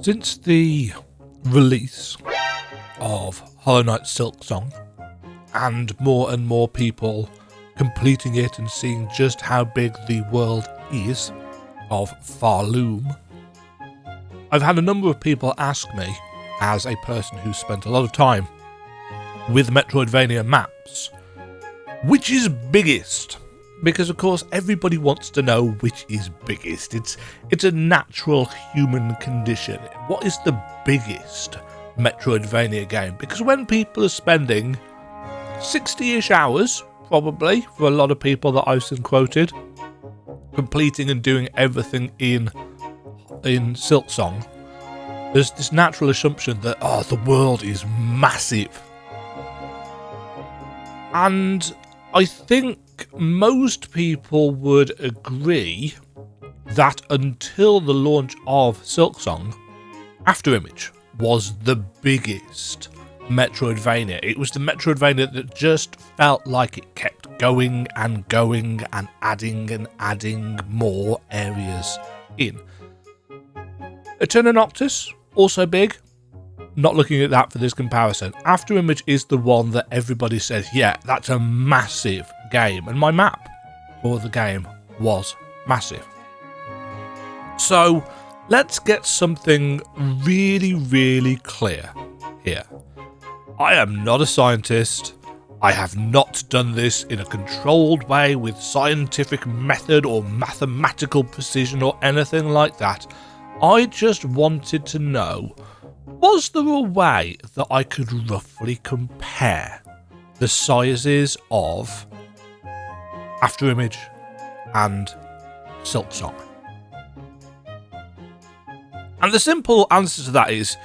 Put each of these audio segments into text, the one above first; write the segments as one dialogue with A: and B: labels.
A: Since the release of Hollow Knight Silksong, and more people completing it and seeing just how big the world is of Farloom, I've had a number of people ask me, as a person who's spent a lot of time with Metroidvania maps, which is biggest? Because of course everybody wants to know which is biggest. It's a natural human condition. What is the biggest Metroidvania game? Because when people are spending 60-ish hours, probably, for a lot of people that I've seen quoted, completing and doing everything in Silksong, there's this natural assumption that, the world is massive. And I think most people would agree that until the launch of Silksong, Afterimage was the biggest Metroidvania. It was the Metroidvania that just felt like it kept going and adding more areas in. Eterna Noctis, also big. Not looking at that for this comparison. Afterimage is the one that everybody says, yeah, that's a massive game. And my map for the game was massive. So let's get something really clear here. I am not a scientist. I have not done this in a controlled way with scientific method or mathematical precision or anything like that. I just wanted to know, was there a way that I could roughly compare the sizes of Afterimage and Silksong? And the simple answer to that is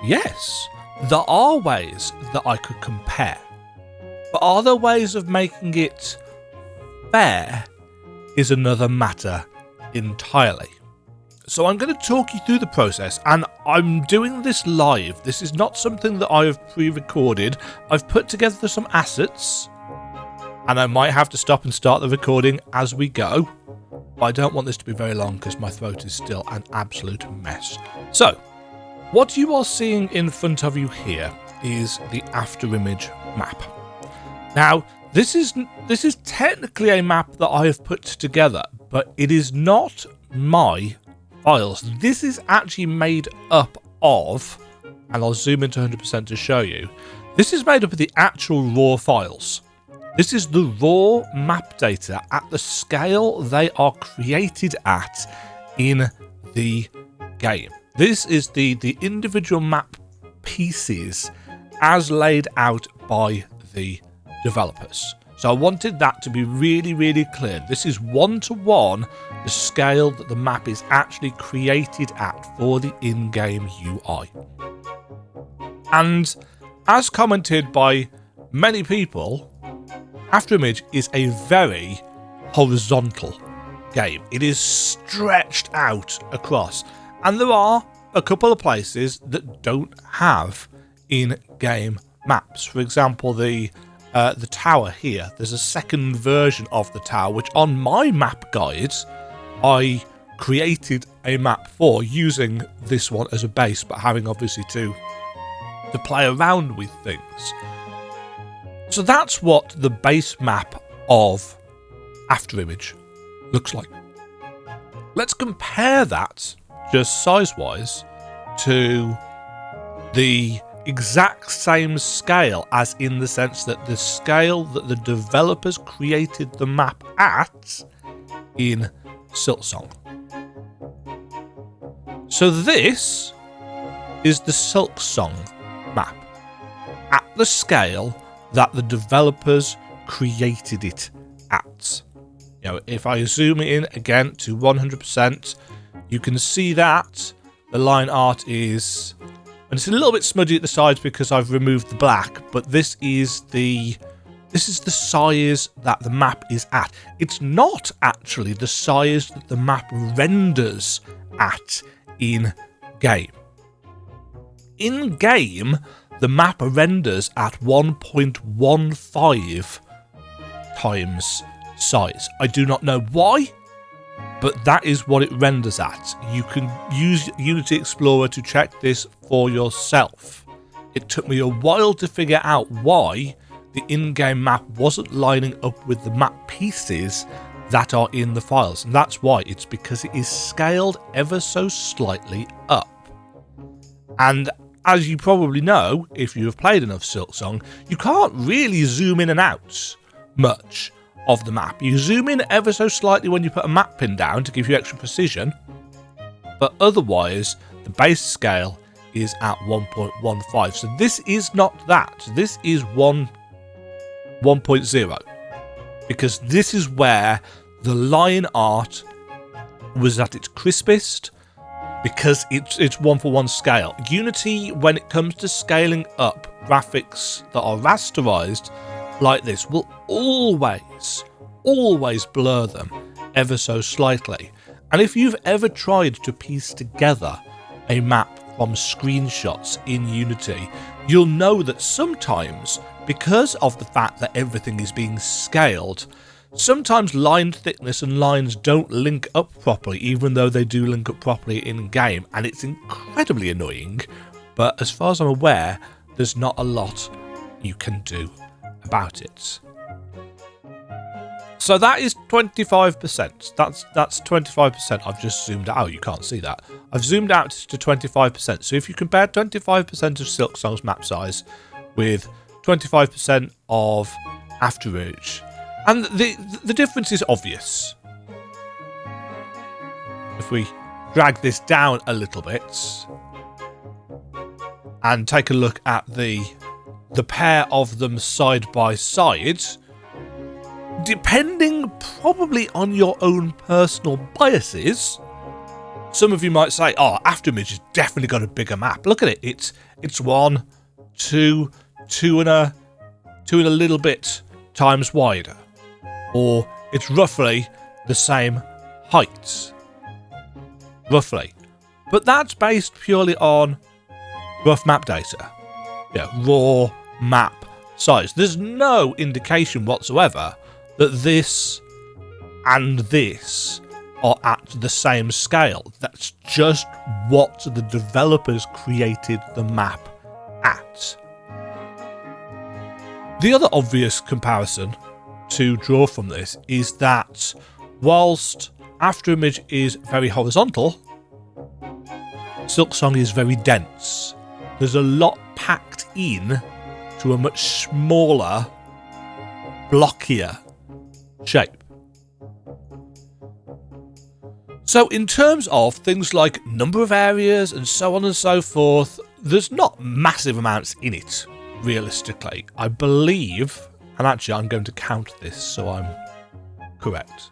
A: yes, there are ways that I could compare. But are there ways of making it fair is another matter entirely. So I'm going to talk you through the process, and I'm doing this live. This is not something that I have pre-recorded. I've put together some assets, and I might have to stop and start the recording as we go. But I don't want this to be very long because my throat is still an absolute mess. So, what you are seeing in front of you here is the Afterimage map. Now, this is technically a map that I have put together, but it is not my files. This is actually made up of, and I'll zoom into 100% to show you, this is made up of the actual raw files. This is the raw map data at the scale they are created at in the game. This is the individual map pieces as laid out by the developers. So I wanted that to be really clear. This is one-to-one the scale that the map is actually created at for the in-game UI. And as commented by many people, Afterimage is a very horizontal game. It is stretched out across. And there are a couple of places that don't have in-game maps. For example, the tower here. There's a second version of the tower, which on my map guides, I created a map for using this one as a base, but having obviously to play around with things. So that's what the base map of Afterimage looks like. Let's compare that, just size-wise, to the exact same scale, as in the sense that the scale that the developers created the map at in Silksong. So this is the Silksong map at the scale that the developers created it at. You know, if I zoom in again to 100%, you can see that the line art is, and it's a little bit smudgy at the sides because I've removed the black, but this is the size that the map is at. It's not actually the size that the map renders at in game. In game, the map renders at 1.15 times size. I do not know why. but that is what it renders at. You can use Unity Explorer to check this for yourself. It took me a while to figure out why the in-game map wasn't lining up with the map pieces that are in the files, and that's why. It's because it is scaled ever so slightly up. And as you probably know, if you have played enough Silksong, you can't really zoom in and out much of the map. You zoom in ever so slightly when you put a map pin down to give you extra precision, but otherwise the base scale is at 1.15. So this is not that. This is 1.0, because this is where the line art was at its crispest, because it's 1-for-1 scale. Unity, when it comes to scaling up graphics that are rasterized like this, will always blur them ever so slightly. And if you've ever tried to piece together a map from screenshots in Unity, you'll know that sometimes, because of the fact that everything is being scaled, sometimes line thickness and lines don't link up properly, even though they do link up properly in game, and it's incredibly annoying. But as far as I'm aware, there's not a lot you can do about it. So that is 25%. That's 25%. I've just zoomed out. Oh, you can't see that. I've zoomed out to 25%. So if you compare 25% of Silksong's map size with 25% of Afterimage, and the difference is obvious. If we drag this down a little bit and take a look at the pair of them side by side, depending probably on your own personal biases, some of you might say, oh, Afterimage has definitely got a bigger map. Look at it. It's 1, 2, 2 and a little bit times wider. Or it's roughly the same height. Roughly. But that's based purely on rough map data. Yeah, raw map size. There's no indication whatsoever that this and this are at the same scale. That's just what the developers created the map at. The other obvious comparison to draw from this is that whilst Afterimage is very horizontal, Silksong is very dense. There's a lot packed in to a much smaller, blockier shape. So in terms of things like number of areas and so on and so forth, there's not massive amounts in it, realistically. I believe, and actually I'm going to count this so I'm correct.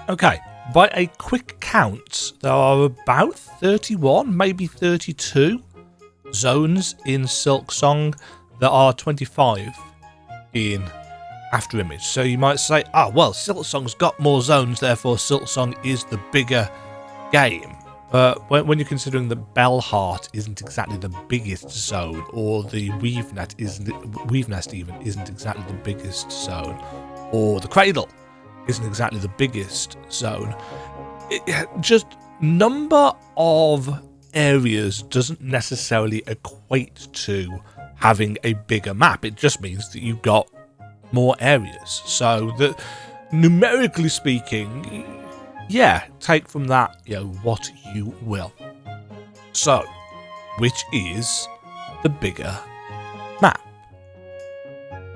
A: Okay, by a quick count, there are about 31, maybe 32 zones in Silksong. There are 25 in Afterimage. So you might say, oh, well, Silksong's got more zones, therefore Silksong is the bigger game. But when you're considering that Bellheart isn't exactly the biggest zone, or the Weave Nest even isn't exactly the biggest zone, or the Cradle isn't exactly the biggest zone, just number of areas doesn't necessarily equate to having a bigger map. It just means that you've got more areas. So that, numerically speaking, yeah, take from that, what you will. So, which is the bigger map?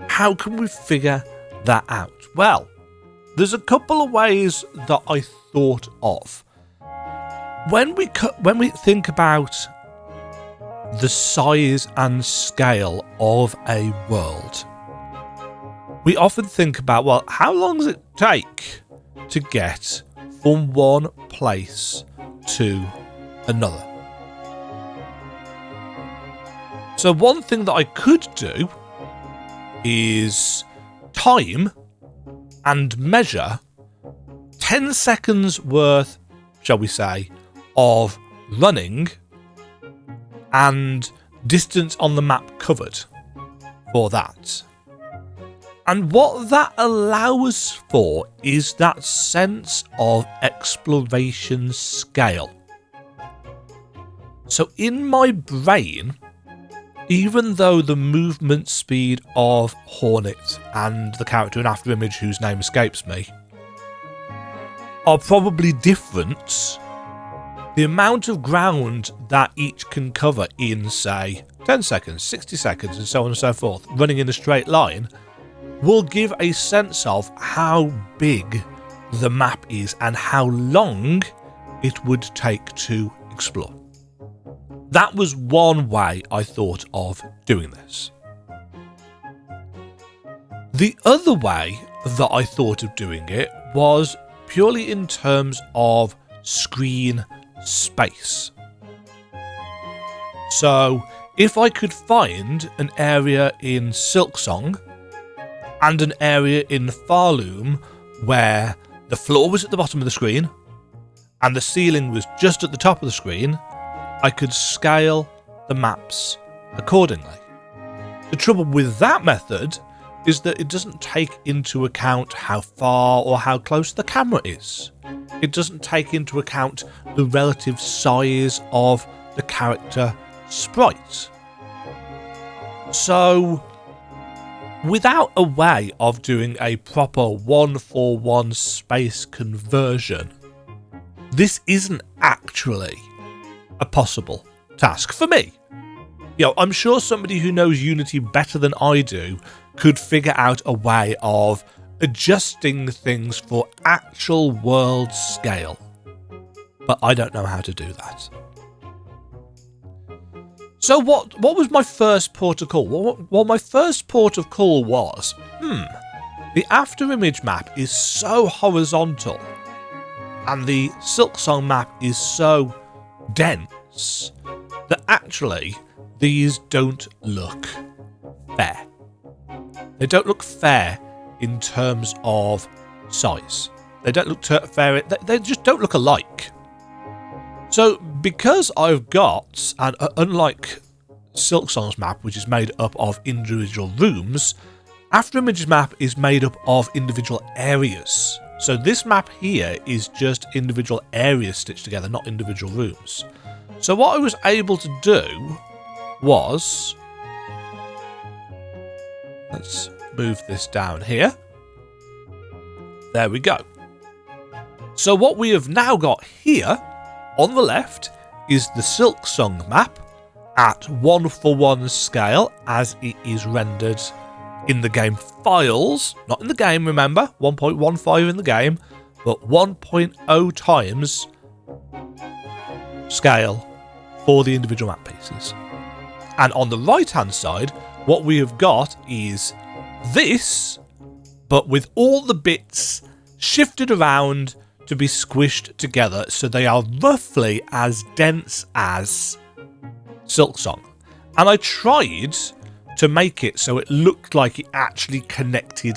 A: How can we figure that out? Well, there's a couple of ways that I thought of. When we think about the size and scale of a world, we often think about, well, how long does it take to get from one place to another? So one thing that I could do is time and measure 10 seconds worth, shall we say, of running and distance on the map covered for that. And what that allows for is that sense of exploration scale. So in my brain, even though the movement speed of Hornet and the character in Afterimage whose name escapes me are probably different, the amount of ground that each can cover in, say, 10 seconds, 60 seconds, and so on and so forth, running in a straight line, will give a sense of how big the map is and how long it would take to explore. That was one way I thought of doing this. The other way that I thought of doing it was purely in terms of screen space. So if I could find an area in Silksong and an area in Farloom where the floor was at the bottom of the screen and the ceiling was just at the top of the screen, I could scale the maps accordingly. The trouble with that method is that it doesn't take into account how far or how close the camera is. It doesn't take into account the relative size of the character sprite. So, without a way of doing a proper 1-for-1 space conversion, this isn't actually a possible task for me. You know, I'm sure somebody who knows Unity better than I do could figure out a way of adjusting things for actual world scale, but I don't know how to do that. So what was my first port of call? Well, my first port of call was, the Afterimage map is so horizontal and the Silksong map is so dense that actually these don't look fair. They don't look fair in terms of size. They don't look fair. They just don't look alike. So because I've got, and unlike Silksong's map, which is made up of individual rooms, Afterimage's map is made up of individual areas. So this map here is just individual areas stitched together, not individual rooms. So what I was able to do was, let's move this down here. There we go. So what we have now got here on the left is the Silksong map at 1-for-1 scale as it is rendered in the game files, not in the game, remember, 1.15 in the game, but 1.0 times scale for the individual map pieces. And on the right hand side, what we have got is this, but with all the bits shifted around to be squished together so they are roughly as dense as Silksong. And I tried to make it so it looked like it actually connected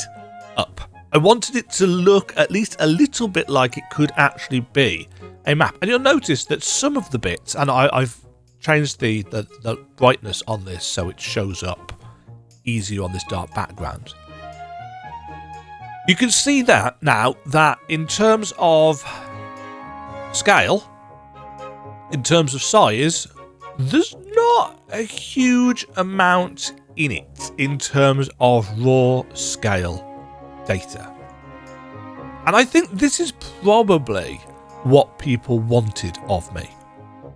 A: up. I wanted it to look at least a little bit like it could actually be a map. And you'll notice that some of the bits, and I've changed the brightness on this so it shows up easier on this dark background. You can see that now that in terms of scale, in terms of size, there's not a huge amount in it in terms of raw scale data. And I think this is probably what people wanted of me.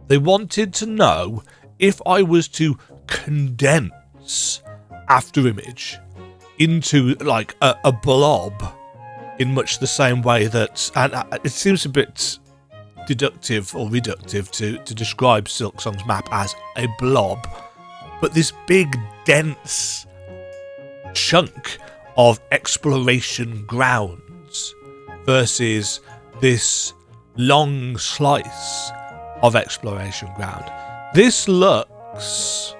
A: They wanted to know if I was to condense Afterimage into like a blob in much the same way that, and it seems a bit deductive or reductive to describe Silksong's map as a blob, but this big dense chunk of exploration grounds versus this long slice of exploration ground. This looks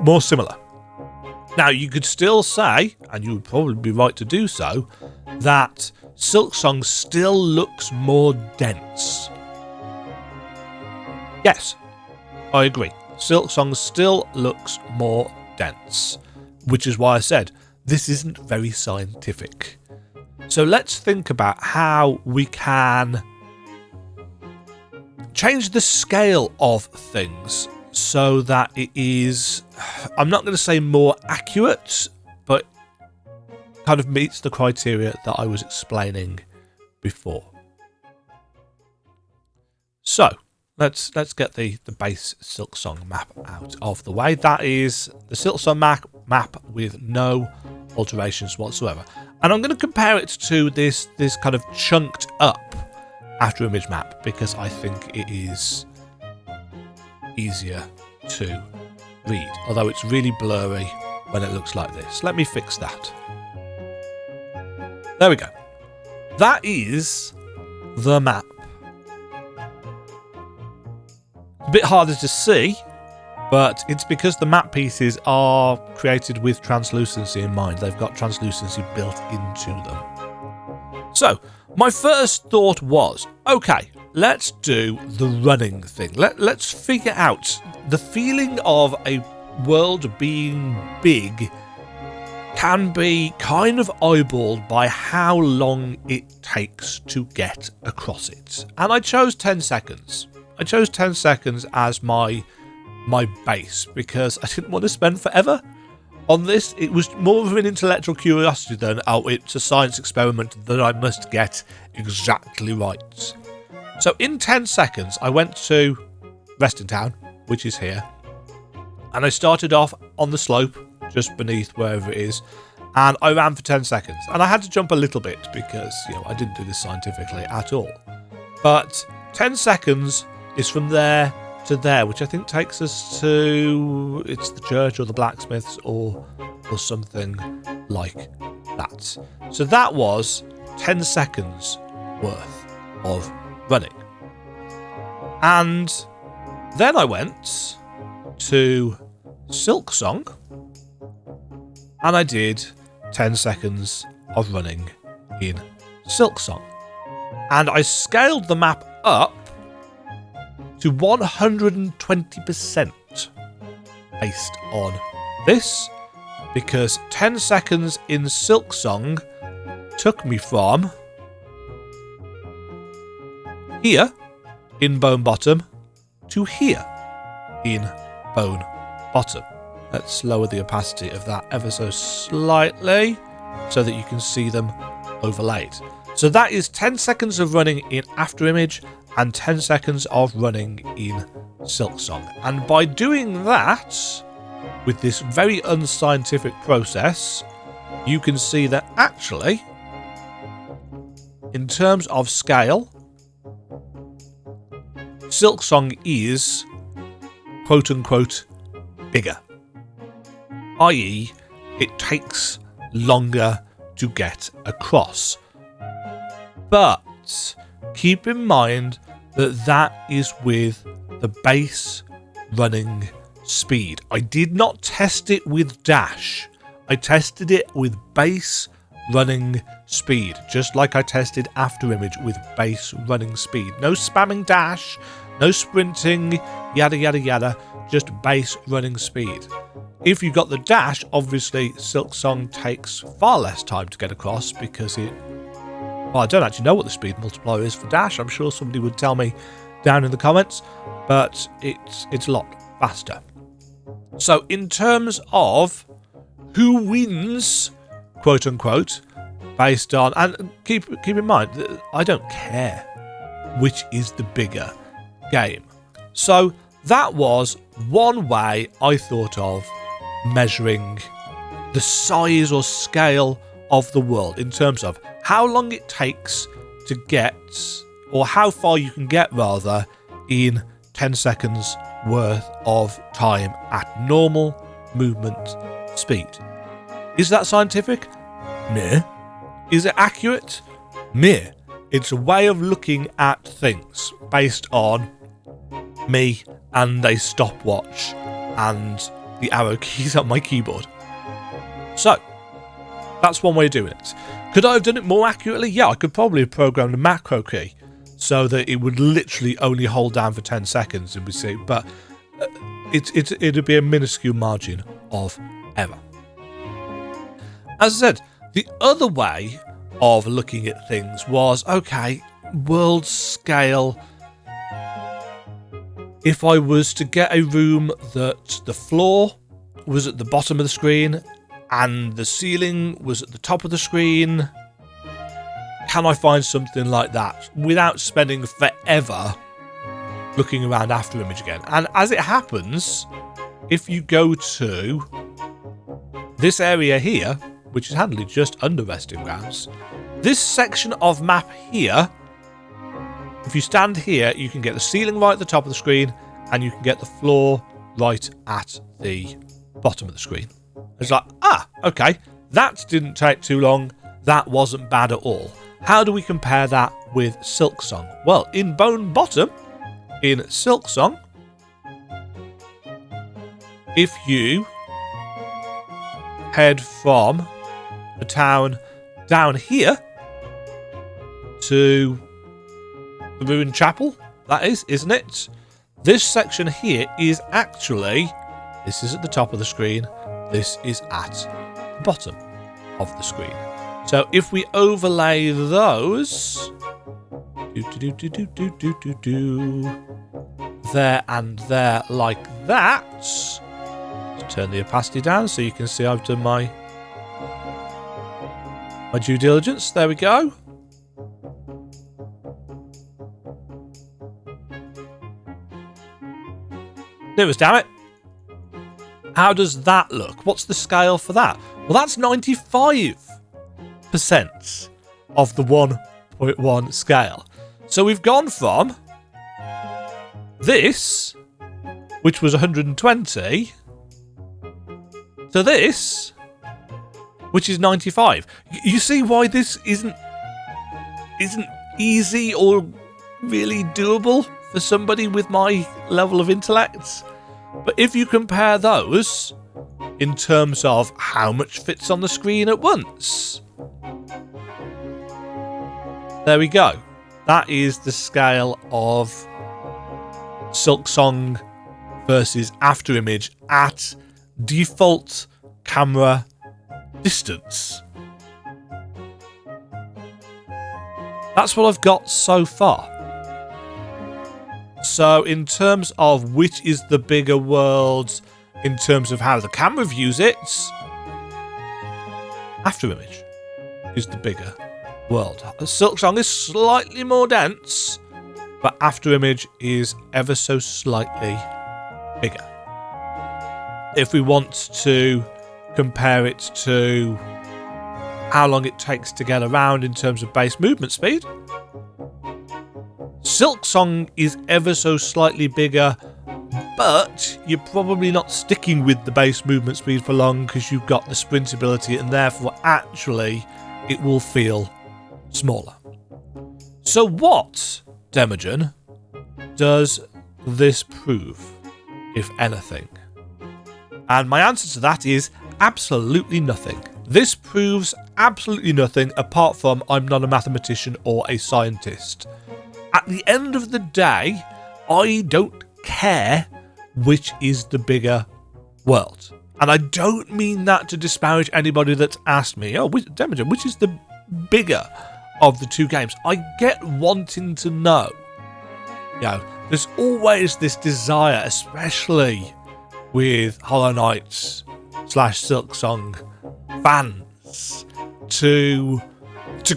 A: more similar. Now, you could still say, and you would probably be right to do so, that Silksong still looks more dense. Yes, I agree. Silksong still looks more dense. which is why I said this isn't very scientific. So let's think about how we can change the scale of things so that it is, I'm not going to say more accurate, but kind of meets the criteria that I was explaining before. So let's get the base Silksong map out of the way. That is the Silksong map with no alterations whatsoever. And I'm going to compare it to this kind of chunked up Afterimage map because I think it is easier to read, although it's really blurry when it looks like this. Let me fix that. There we go. That is the map. A bit harder to see, but it's because the map pieces are created with translucency in mind. They've got translucency built into them. So, my first thought was, okay, let's do the running thing. Let's figure out the feeling of a world being big can be kind of eyeballed by how long it takes to get across it. And I chose 10 seconds. I chose 10 seconds as my base because I didn't want to spend forever on this. It was more of an intellectual curiosity than, oh, it's a science experiment that I must get exactly right. So in 10 seconds, I went to Resting Town, which is here, and I started off on the slope just beneath wherever it is, and I ran for 10 seconds. And I had to jump a little bit because, I didn't do this scientifically at all. But 10 seconds is from there to there, which I think takes us to, it's the church or the blacksmiths or something like that. So that was 10 seconds worth of running. And then I went to Silksong and I did 10 seconds of running in Silksong. And I scaled the map up to 120% based on this, because 10 seconds in Silksong took me from here in Bone Bottom to here in Bone Bottom. Let's lower the opacity of that ever so slightly so that you can see them overlaid. So that is 10 seconds of running in Afterimage and 10 seconds of running in Silksong. And by doing that, with this very unscientific process, you can see that actually, in terms of scale, Silksong is, quote-unquote, bigger. I.e., it takes longer to get across. But keep in mind that is with the base running speed. I did not test it with dash. I tested it with base running speed, just like I tested Afterimage with base running speed. No spamming dash, no sprinting, yada yada yada, just base running speed. If you got the dash, obviously Silksong takes far less time to get across because it... Well, I don't actually know what the speed multiplier is for dash. I'm sure somebody would tell me down in the comments, but it's a lot faster. So in terms of who wins, quote unquote, based on, and keep in mind, I don't care which is the bigger game. So that was one way I thought of measuring the size or scale of the world in terms of how long it takes to get, or how far you can get rather, in 10 seconds worth of time at normal movement speed. Is that scientific? Meh. Is it accurate? Meh. It's a way of looking at things based on me and a stopwatch and the arrow keys on my keyboard. So, that's one way of doing it. Could I have done it more accurately? Yeah, I could probably have programmed a macro key so that it would literally only hold down for 10 seconds and we see, but it'd be a minuscule margin of error. As I said, the other way of looking at things was, okay, world scale. If I was to get a room that the floor was at the bottom of the screen and the ceiling was at the top of the screen, can I find something like that without spending forever looking around Afterimage again? And as it happens, if you go to this area here, which is handily just under resting grounds, this section of map here, if you stand here, you can get the ceiling right at the top of the screen and you can get the floor right at the bottom of the screen. It's like, okay, that didn't take too long. That wasn't bad at all. How do we compare that with Silksong? Well, in Bone Bottom, in Silksong, if you head from the town down here to the Ruined Chapel, that is, isn't it? This section here is actually, this is at the top of the screen, this is at the bottom of the screen. So if we overlay those, there and there like that, let's turn the opacity down so you can see I've done my due diligence. There we go. There was, damn it. How does that look? What's the scale for that? Well, that's 95% of the 1.1 scale. So we've gone from this, which was 120, to this, which is 95. You see why this isn't easy or really doable for somebody with my level of intellect? But if you compare those in terms of how much fits on the screen at once, there we go. That is the scale of Silksong versus Afterimage at default camera distance. That's what I've got so far. So in terms of which is the bigger world, in terms of how the camera views it, Afterimage is the bigger world. Silksong is slightly more dense, but Afterimage is ever so slightly bigger. If we want to compare it to how long it takes to get around in terms of base movement speed, Silksong is ever so slightly bigger, but you're probably not sticking with the base movement speed for long because you've got the sprint ability, and therefore actually it will feel smaller. So what, Demajen, does this prove, if anything? And my answer to that is absolutely nothing. This proves absolutely nothing apart from I'm not a mathematician or a scientist. At the end of the day, I don't care which is the bigger world. And I don't mean that to disparage anybody that's asked me, Demajen, which is the bigger of the two games? I get wanting to know. You know, there's always this desire, especially with Hollow Knight / Silksong fans, to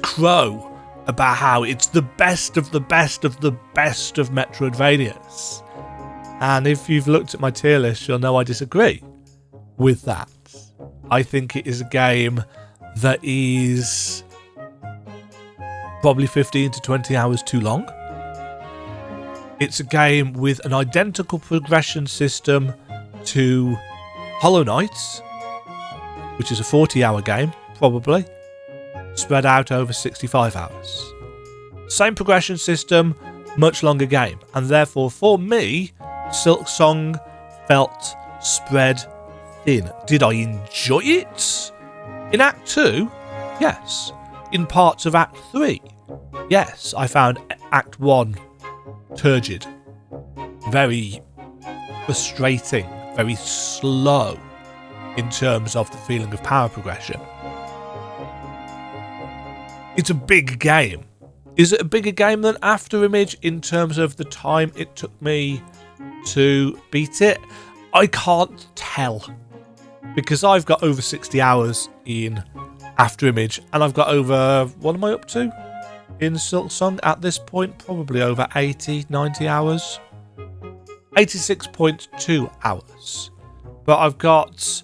A: crow about how it's the best of the best of the best of Metroidvanias. And if you've looked at my tier list, you'll know I disagree with that. I think it is a game that is probably 15 to 20 hours too long. It's a game with an identical progression system to Hollow Knight, which is a 40-hour game, probably, spread out over 65 hours. Same progression system, much longer game, and therefore for me, Silksong felt spread thin. Did I enjoy it? In Act 2, yes. In parts of Act 3, yes. I found Act 1 turgid, very frustrating, very slow in terms of the feeling of power progression. it's a big game. Is it a bigger game than Afterimage in terms of the time it took me to beat it? I can't tell, because I've got over 60 hours in Afterimage, and I've got over, what am I up to in Silksong at this point? Probably over 80, 90 hours. 86.2 hours. But I've got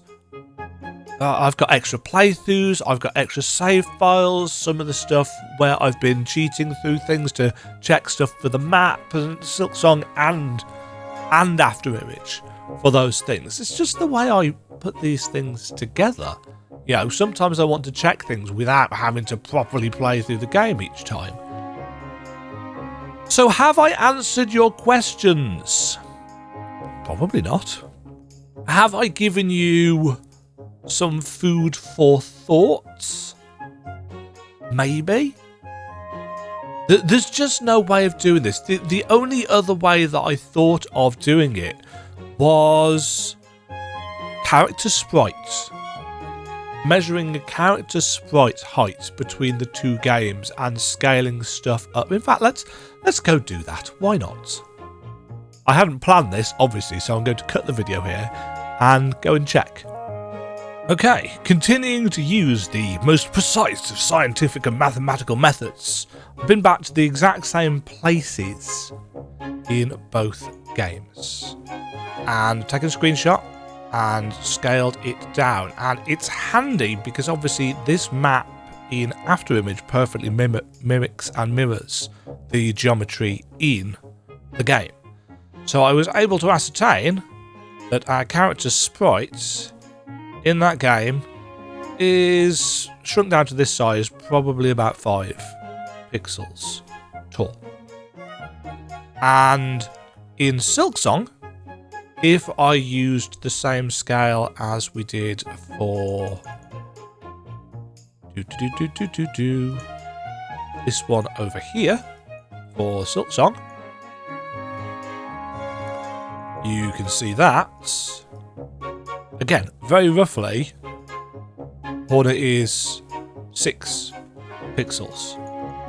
A: extra playthroughs, I've got extra save files, some of the stuff where I've been cheating through things to check stuff for the map, and Silksong and Afterimage for those things. It's just the way I put these things together. You know, sometimes I want to check things without having to properly play through the game each time. So have I answered your questions? Probably not. Have I given you some food for thought? Maybe? There's just no way of doing this. The only other way that I thought of doing it was character sprites. Measuring a character sprite height between the two games and scaling stuff up. In fact, let's go do that. Why not? I hadn't planned this, obviously, so I'm going to cut the video here and go and check. Okay, continuing to use the most precise of scientific and mathematical methods, I've been back to the exact same places in both games and taken a screenshot and scaled it down. And it's handy because obviously this map in Afterimage perfectly mimics and mirrors the geometry in the game. So I was able to ascertain that our character sprite in that game is shrunk down to this size, probably about 5 pixels tall. And in Silksong, if I used the same scale as we did for this one over here for Silksong, you can see that, again, very roughly, Hornet is 6 pixels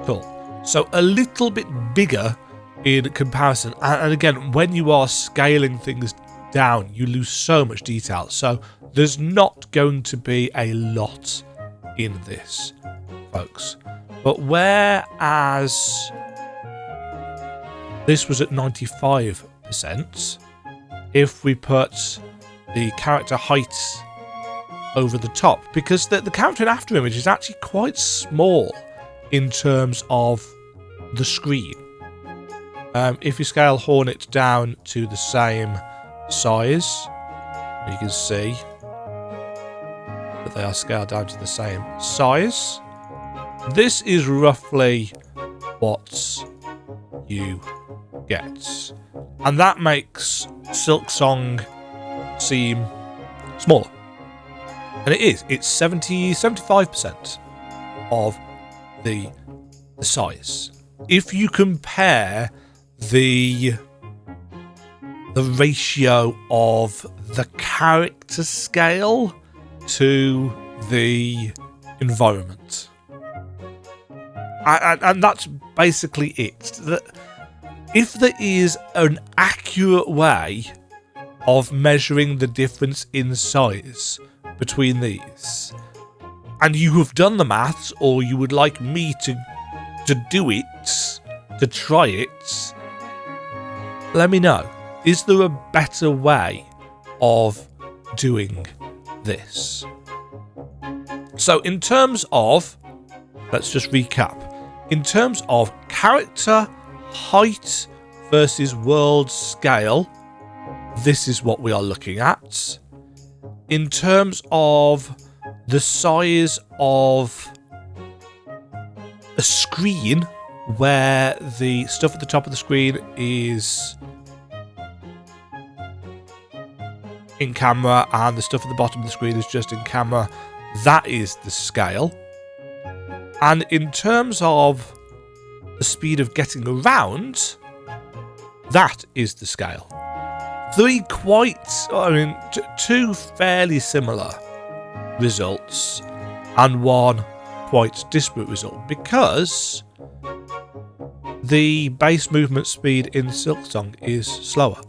A: tall. So a little bit bigger in comparison. And again, when you are scaling things down, you lose so much detail. So there's not going to be a lot in this, folks. But whereas this was at 95%, if we put the character height over the top, because the character in Afterimage is actually quite small in terms of the screen. If you scale Hornet down to the same size, you can see that they are scaled down to the same size. This is roughly what you get. And that makes Silksong seem smaller. And it is. It's 75% of the size. If you compare the ratio of the character scale to the environment. And that's basically it. If there is an accurate way of measuring the difference in size between these, and you have done the maths, or you would like me to do it, to try it, let me know. Is there a better way of doing this? So in terms of, let's just recap. In terms of character height versus world scale, this is what we are looking at. In terms of the size of a screen, where the stuff at the top of the screen is in camera and the stuff at the bottom of the screen is just in camera, that is the scale. And in terms of the speed of getting around, that is the scale. Two fairly similar results, and one quite disparate result because the base movement speed in Silksong is slower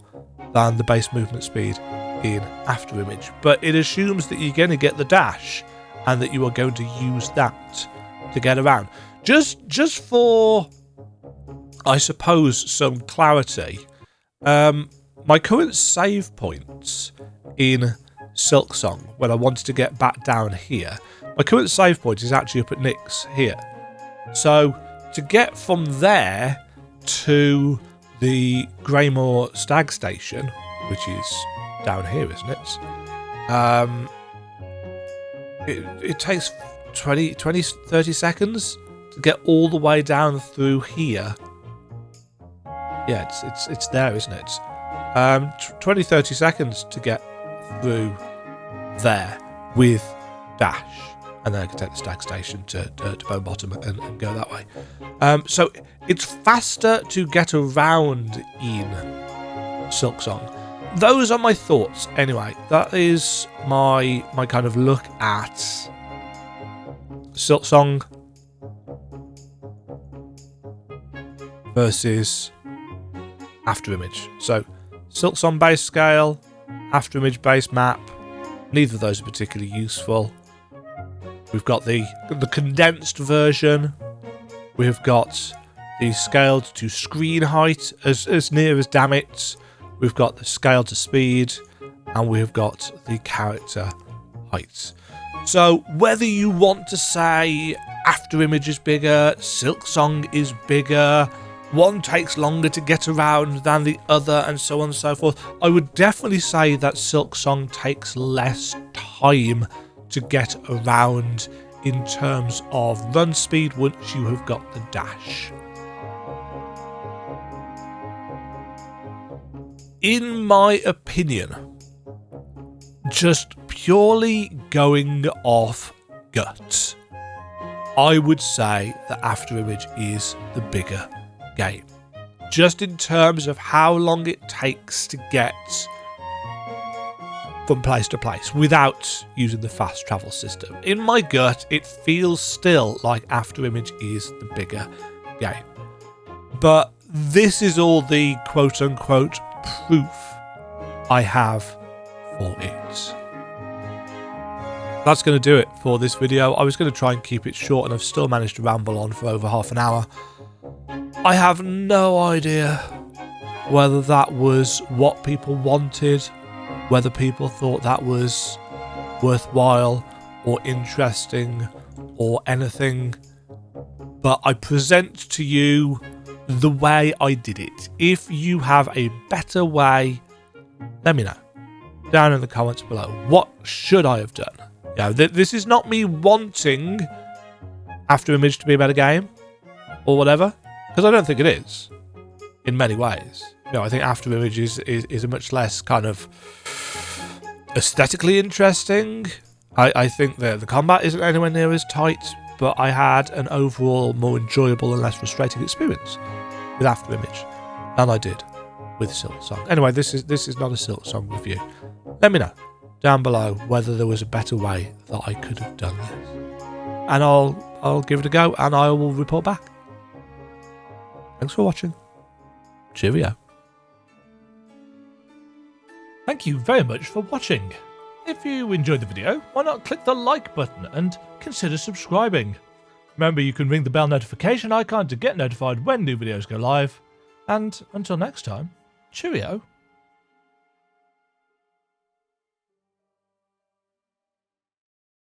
A: than the base movement speed in Afterimage, but it assumes that you're going to get the dash and that you are going to use that to get around. Just for, I suppose, some clarity, my current save points in Silksong, when I wanted to get back down here, my current save point is actually up at Nick's here. So to get from there to the Greymore Stag Station, which is down here, isn't it? It takes 30 seconds to get all the way down through here. Yeah, it's there, isn't it? 20-30 seconds to get through there with dash, and then I can take the Stag Station to Bone Bottom and go that way. So it's faster to get around in Silksong. Those are my thoughts. Anyway, that is my kind of look at Silksong versus Afterimage. So Silksong base scale, Afterimage base map. Neither of those are particularly useful. We've got the condensed version. We've got the scaled to screen height as near as damn it. We've got the scale to speed, and we've got the character height. So whether you want to say Afterimage is bigger, Silksong is bigger, one takes longer to get around than the other, and so on and so forth, I would definitely say that Silksong takes less time to get around in terms of run speed once you have got the dash. In my opinion, just purely going off gut, I would say that Afterimage is the bigger game. Just in terms of how long it takes to get from place to place without using the fast travel system. In my gut, it feels still like Afterimage is the bigger game. But this is all the quote-unquote proof I have for it. That's going to do it for this video. I was going to try and keep it short, and I've still managed to ramble on for over half an hour. I have no idea whether that was what people wanted, whether people thought that was worthwhile or interesting or anything, but I present to you the way I did it. If you have a better way, let me know down in the comments below. What should I have done? You know, this is not me wanting Afterimage to be a better game or whatever, because I don't think it is in many ways. You know, I think Afterimage is a much less kind of aesthetically interesting. I think that the combat isn't anywhere near as tight, but I had an overall more enjoyable and less frustrating experience with Afterimage than I did with Silksong. Anyway, this is not a Silksong review. Let me know down below whether there was a better way that I could have done this, and I'll give it a go, and I will report back. Thanks for watching. Cheerio. Thank you very much for watching. If you enjoyed the video, why not click the like button and consider subscribing. Remember, you can ring the bell notification icon to get notified when new videos go live. And until next time, cheerio.